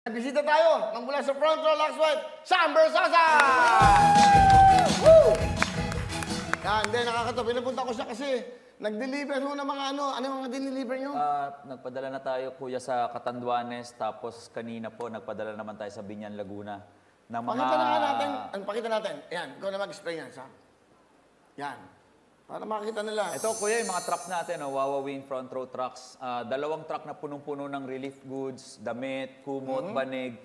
Bisita tayo ng mula sa Front Row Luxwhite, Sam Bersosa! Yan, hindi, nakakatawa. Pinapunta ko siya kasi nag-deliver ho ng mga ano mga dineliver nyo? Nagpadala na tayo, kuya, sa Catanduanes, tapos kanina po, nagpadala naman tayo sa Binyan, Laguna. Ng mga... Pakita natin. Yan, ikaw na mag-explain yan, Sam. Yan. Para makita nila. Ito, kuya, yung mga truck natin, Wawa Win Front Row Trucks. Dalawang truck na punong-puno ng relief goods, damit, kumot, banig.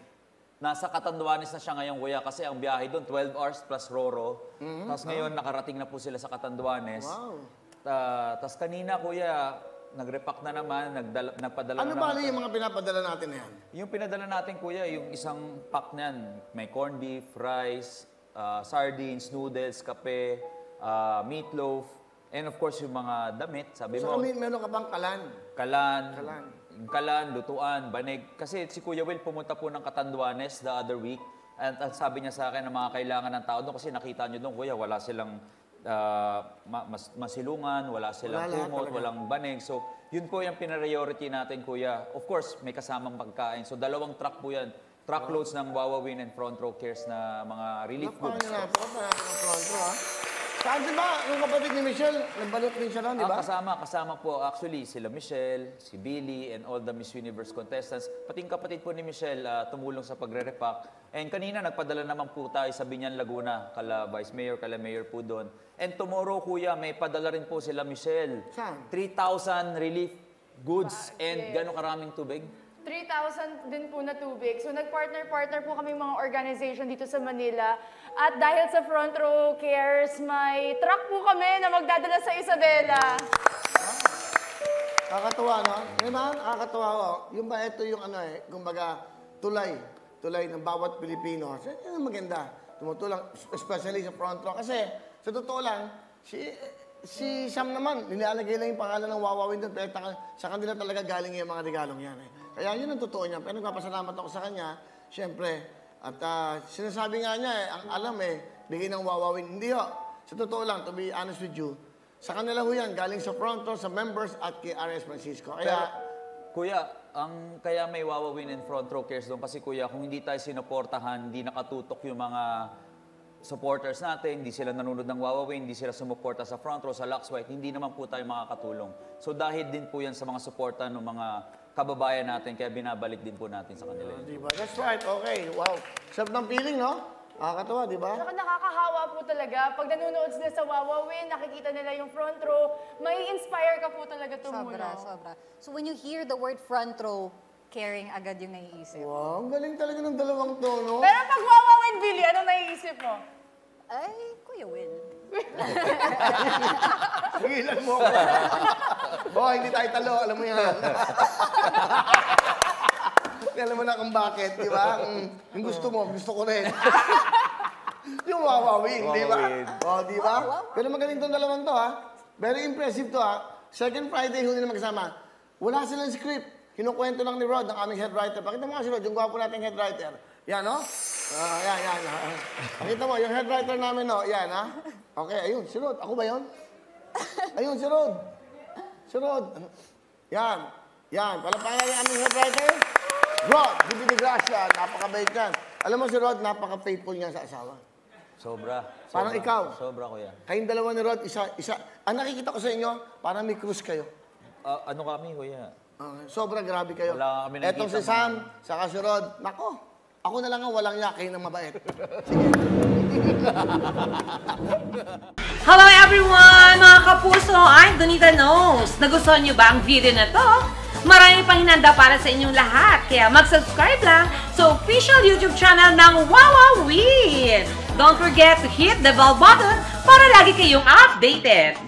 Nasa Catanduanes na siya ngayon, kuya, kasi ang biyahe doon, 12 hours plus Roro. Tapos ngayon, nakarating na po sila sa Catanduanes. Wow. Tapos kanina, kuya, nag-repack na naman, nagpadala ano na naman. Ano ba yung mga pinapadala natin na yan? Yung pinadala natin, kuya, yung isang pack niyan, may corned beef, rice, sardines, noodles, kape, meatloaf, and of course, yung mga damit, sabi mo. So, meron ka bang kalan? Kalan, lutuan, banig. Kasi si Kuya Will pumunta po ng Catanduanes the other week. At sabi niya sa akin na mga kailangan ng tao doon. Kasi nakita niyo doon, Kuya, wala silang masilungan, wala silang kumot, walang banig. So, yun po yung pinariority natin, Kuya. Of course, may kasamang pagkain. So, dalawang truck po yan. Truckloads ng Wawa Win and Front Row Cares na mga relief goods. Napakanya natin ang Front Row, ha? Saan ba? Yung kapatid ni Michelle, nagbalot rin siya nun, di ba? Kasama po actually sila Michelle, si Billy, and all the Miss Universe contestants. Pati yung kapatid po ni Michelle tumulong sa pagre-repack. And kanina nagpadala naman po tayo sa Binyan, Laguna, kala Vice Mayor, kala Mayor po doon. And tomorrow, Kuya, may padala rin po sila Michelle. Saan? 3,000 relief goods and gano'ng karaming tubig? 3,000 din po na tubig. So nag-partner po kami mga organization dito sa Manila. At dahil sa Front Row Cares, may truck po kami na magdadala sa Isabela. Nakakatuwa, no? Diba? Nakakatuwa ko. Yung ba, ito yung kumbaga, tulay ng bawat Pilipino. So, yun ang maganda. Tumutulong, especially sa Front Row. Kasi, sa totoo lang, si Sam naman, nilalagay lang yung pangalan ng Wawa Win doon, pero sa kanila talaga galing yung mga regalong yan. Kaya yun ang totoo niya. Pero nagpapasalamat ako sa kanya, syempre. At sinasabi nga niya, ang alam bigay ng Wawa Win. Hindi ho. Sa totoo lang, to be honest with you, sa kanila ho yan, galing sa Front Row, sa members at kay R.S. Francisco. Kaya, pero, Kuya, kaya may Wawa Win and Front Row Cares doon kasi, Kuya, kung hindi tayo sinuportahan, hindi nakatutok yung mga supporters natin, hindi sila nanonood ng Wawa Win, hindi sila sumuporta sa Front Row, sa Luxwhite, hindi naman po tayo makakatulong. So dahil din po yan sa mga suporta ng mga kababayan natin, kaya binabalik din po natin sa kanila. Diba? That's right, okay. Wow. Sarap ng feeling, no? Nakakatawa, di ba? Saka nakakahawa po talaga. Pag nanonood sila sa Wawa Win, nakikita nila yung front row, may inspire ka po talaga tumulong. Sobra. So when you hear the word front row, caring agad yung naiisip. Wow, ang galing talaga ng dalawang tono. Pero pag Wawa Win, Billy, ano naiisip mo? Ay, Kuya Will. Sigilan mo ako. Hindi tayo talo, alam mo yan. Alam mo na kung bakit, di ba? Yung gusto mo, gusto ko rin. Yung Wawa Win, di ba? Di ba? Pero magaling itong dalawang to, ha? Very impressive to, ha? Second Friday, huli na magkasama. Wala silang script. Kinukwento lang ni Rod, ang aming head writer. Pakita mo nga si Rod, yung gwapo nating head writer. Yan, no? Yan. Pakita mo, yung head writer namin, no? Yan, ha? Okay, ayun, si Rod. Ako ba yun? Ayun, si Rod. Si Rod. Yan. Palapangan yung aming head writer. Rod, Bibi de Gracia, napakabait yan. Alam mo si Rod, napaka-faithful niya sa asawa. Sobra. Parang ikaw. Sobra, Kuya. Kayong dalawa ni Rod, isa. Ang nakikita ko sa inyo, parang may cruise kayo. Ano kami, Kuya? Sobra grabe kayo. Wala kami nakikita. Etong si Sam, saka si Rod. Nako, ako na lang ang walang yakay ng mabait. Sige. Hello everyone! Mga kapuso, I'm Donita Knows. Nagustuhan niyo ba ang video na to? Marami pang hinanda para sa inyong lahat. Kaya mag-subscribe lang sa official YouTube channel ng Wawa Win. Don't forget to hit the bell button para lagi kayong updated.